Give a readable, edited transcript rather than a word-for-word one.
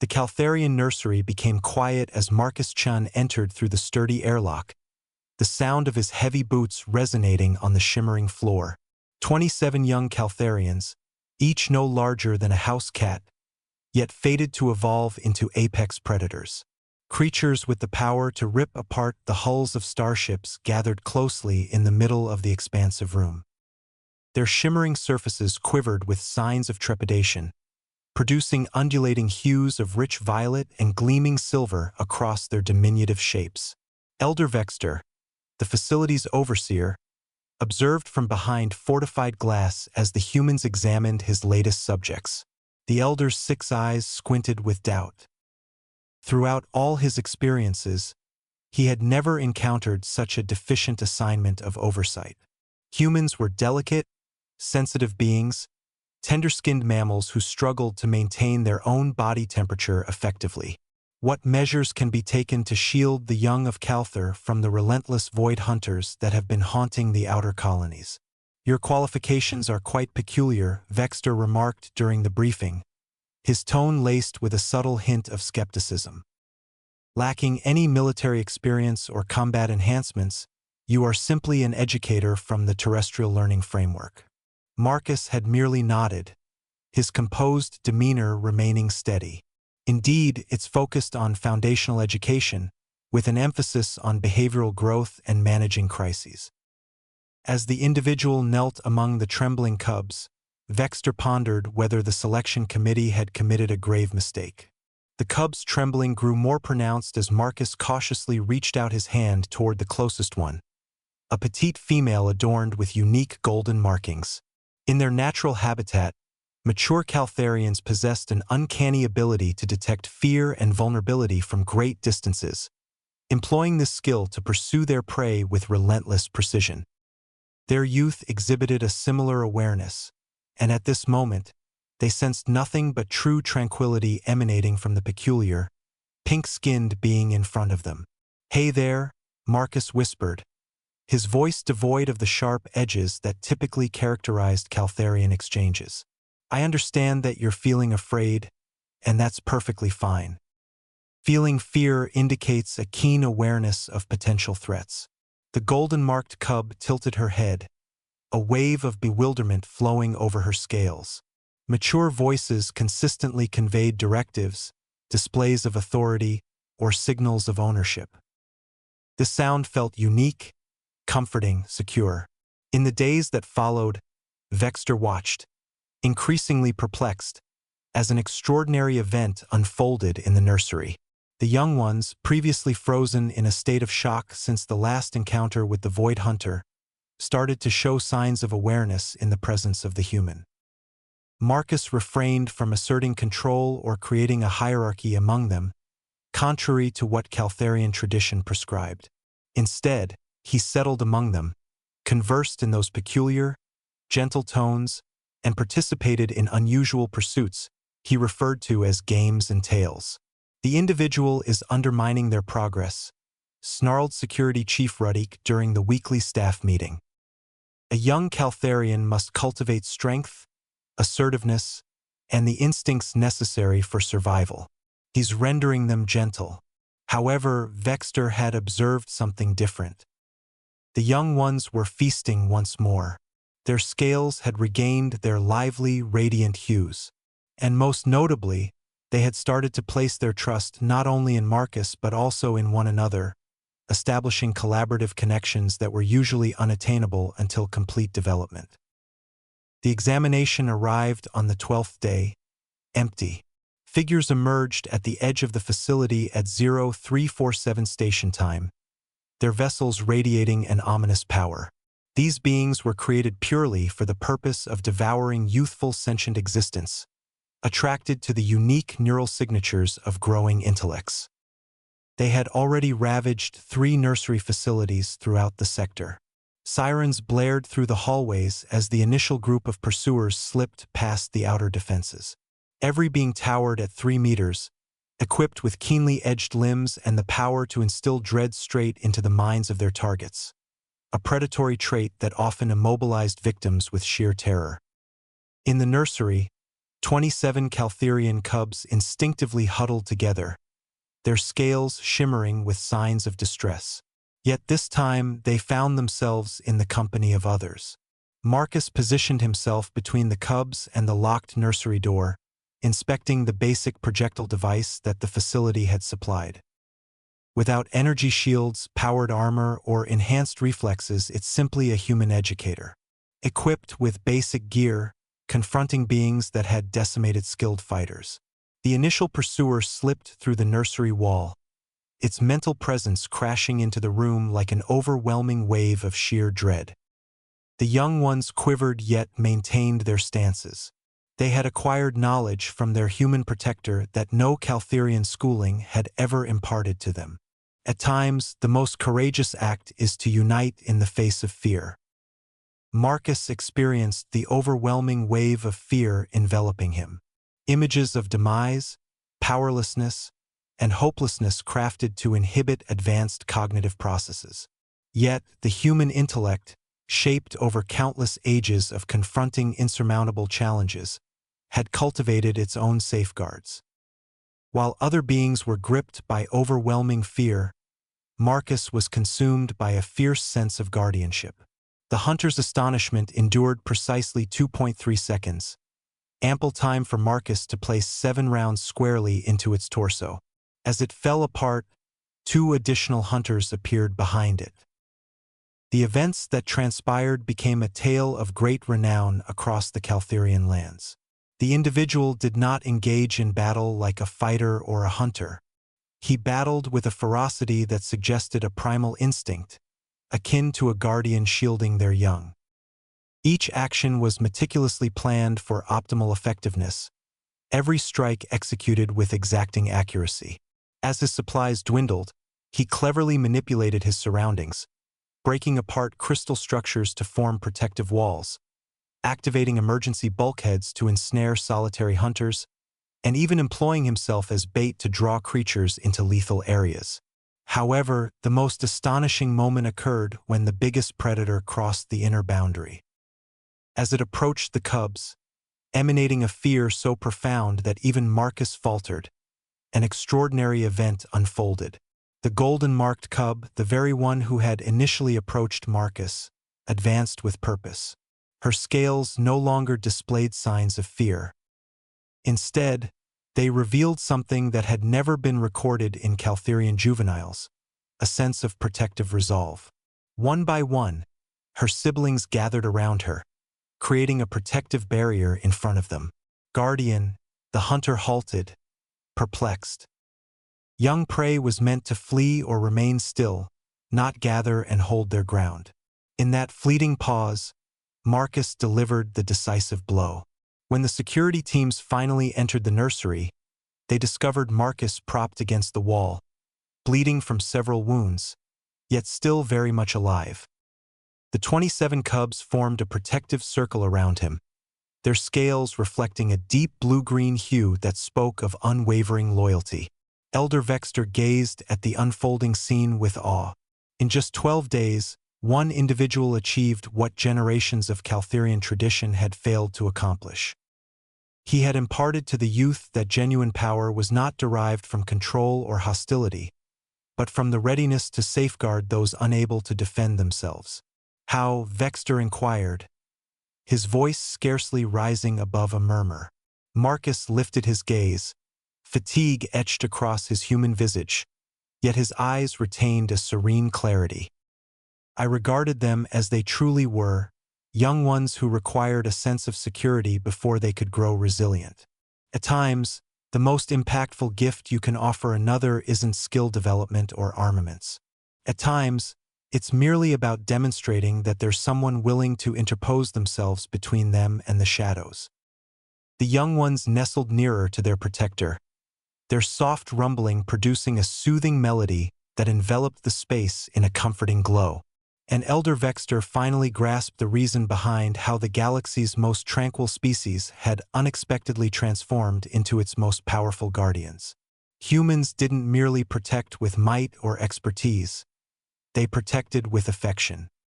The Caltharian nursery became quiet as Marcus Chun entered through the sturdy airlock, the sound of his heavy boots resonating on the shimmering floor. 27 young Caltharians, each no larger than a house cat, yet fated to evolve into apex predators. Creatures with the power to rip apart the hulls of starships gathered closely in the middle of the expansive room. Their shimmering surfaces quivered with signs of trepidation, producing undulating hues of rich violet and gleaming silver across their diminutive shapes. Elder Vexter, the facility's overseer, observed from behind fortified glass as the humans examined his latest subjects. The elder's 6 eyes squinted with doubt. Throughout all his experiences, he had never encountered such a deficient assignment of oversight. Humans were delicate, sensitive beings, tender-skinned mammals who struggled to maintain their own body temperature effectively. What measures can be taken to shield the young of Calthar from the relentless void hunters that have been haunting the outer colonies? Your qualifications are quite peculiar, Vexter remarked during the briefing, his tone laced with a subtle hint of skepticism. Lacking any military experience or combat enhancements, you are simply an educator from the terrestrial learning framework. Marcus had merely nodded, his composed demeanor remaining steady. Indeed, it's focused on foundational education, with an emphasis on behavioral growth and managing crises. As the individual knelt among the trembling cubs, Vexter pondered whether the selection committee had committed a grave mistake. The cub's trembling grew more pronounced as Marcus cautiously reached out his hand toward the closest one, a petite female adorned with unique golden markings. In their natural habitat, mature Caltharians possessed an uncanny ability to detect fear and vulnerability from great distances, employing this skill to pursue their prey with relentless precision. Their youth exhibited a similar awareness, and at this moment, they sensed nothing but true tranquility emanating from the peculiar, pink-skinned being in front of them. "Hey there," Marcus whispered, his voice devoid of the sharp edges that typically characterized Caltharian exchanges. "I understand that you're feeling afraid, and that's perfectly fine. Feeling fear indicates a keen awareness of potential threats." The golden-marked cub tilted her head, a wave of bewilderment flowing over her scales. Mature voices consistently conveyed directives, displays of authority, or signals of ownership. The sound felt unique, comforting, secure. In the days that followed, Vexter watched, increasingly perplexed, as an extraordinary event unfolded in the nursery. The young ones, previously frozen in a state of shock since the last encounter with the Void Hunter, started to show signs of awareness in the presence of the human. Marcus refrained from asserting control or creating a hierarchy among them, contrary to what Caltharian tradition prescribed. Instead, he settled among them, conversed in those peculiar, gentle tones, and participated in unusual pursuits he referred to as games and tales. "The individual is undermining their progress," snarled Security Chief Ruddick during the weekly staff meeting. "A young Caltharian must cultivate strength, assertiveness, and the instincts necessary for survival. He's rendering them gentle." However, Vexter had observed something different. The young ones were feasting once more. Their scales had regained their lively, radiant hues. And most notably, they had started to place their trust not only in Marcus but also in one another, establishing collaborative connections that were usually unattainable until complete development. The examination arrived on the 12th day, empty. Figures emerged at the edge of the facility at 0347 station time, their vessels radiating an ominous power. These beings were created purely for the purpose of devouring youthful sentient existence, attracted to the unique neural signatures of growing intellects. They had already ravaged 3 nursery facilities throughout the sector. Sirens blared through the hallways as the initial group of pursuers slipped past the outer defenses. Every being towered at 3 meters, equipped with keenly edged limbs and the power to instill dread straight into the minds of their targets, a predatory trait that often immobilized victims with sheer terror. In the nursery, 27 Caltherian cubs instinctively huddled together, their scales shimmering with signs of distress. Yet this time they found themselves in the company of others. Marcus positioned himself between the cubs and the locked nursery door, inspecting the basic projectile device that the facility had supplied. Without energy shields, powered armor, or enhanced reflexes, it's simply a human educator. Equipped with basic gear, confronting beings that had decimated skilled fighters. The initial pursuer slipped through the nursery wall, its mental presence crashing into the room like an overwhelming wave of sheer dread. The young ones quivered yet maintained their stances. They had acquired knowledge from their human protector that no Caltherian schooling had ever imparted to them. At times, the most courageous act is to unite in the face of fear. Marcus experienced the overwhelming wave of fear enveloping him. Images of demise, powerlessness, and hopelessness crafted to inhibit advanced cognitive processes. Yet, the human intellect, shaped over countless ages of confronting insurmountable challenges, had cultivated its own safeguards. While other beings were gripped by overwhelming fear, Marcus was consumed by a fierce sense of guardianship. The hunter's astonishment endured precisely 2.3 seconds, ample time for Marcus to place 7 rounds squarely into its torso. As it fell apart, 2 additional hunters appeared behind it. The events that transpired became a tale of great renown across the Caltherian lands. The individual did not engage in battle like a fighter or a hunter. He battled with a ferocity that suggested a primal instinct, akin to a guardian shielding their young. Each action was meticulously planned for optimal effectiveness, every strike executed with exacting accuracy. As his supplies dwindled, he cleverly manipulated his surroundings, breaking apart crystal structures to form protective walls, activating emergency bulkheads to ensnare solitary hunters, and even employing himself as bait to draw creatures into lethal areas. However, the most astonishing moment occurred when the biggest predator crossed the inner boundary. As it approached the cubs, emanating a fear so profound that even Marcus faltered, an extraordinary event unfolded. The golden-marked cub, the very one who had initially approached Marcus, advanced with purpose. Her scales no longer displayed signs of fear. Instead, they revealed something that had never been recorded in Caltherian juveniles, a sense of protective resolve. One by one, her siblings gathered around her, creating a protective barrier in front of them. Guardian, the hunter halted, perplexed. Young prey was meant to flee or remain still, not gather and hold their ground. In that fleeting pause, Marcus delivered the decisive blow. When the security teams finally entered the nursery, they discovered Marcus propped against the wall, bleeding from several wounds, yet still very much alive. The 27 cubs formed a protective circle around him, their scales reflecting a deep blue-green hue that spoke of unwavering loyalty. Elder Vexter gazed at the unfolding scene with awe. In just 12 days, one individual achieved what generations of Caltherian tradition had failed to accomplish. He had imparted to the youth that genuine power was not derived from control or hostility, but from the readiness to safeguard those unable to defend themselves. How, Vexter inquired, his voice scarcely rising above a murmur. Marcus lifted his gaze, fatigue etched across his human visage, yet his eyes retained a serene clarity. I regarded them as they truly were, young ones who required a sense of security before they could grow resilient. At times, the most impactful gift you can offer another isn't skill development or armaments. At times, it's merely about demonstrating that there's someone willing to interpose themselves between them and the shadows. The young ones nestled nearer to their protector, their soft rumbling producing a soothing melody that enveloped the space in a comforting glow. And Elder Vexter finally grasped the reason behind how the galaxy's most tranquil species had unexpectedly transformed into its most powerful guardians. Humans didn't merely protect with might or expertise. They protected with affection.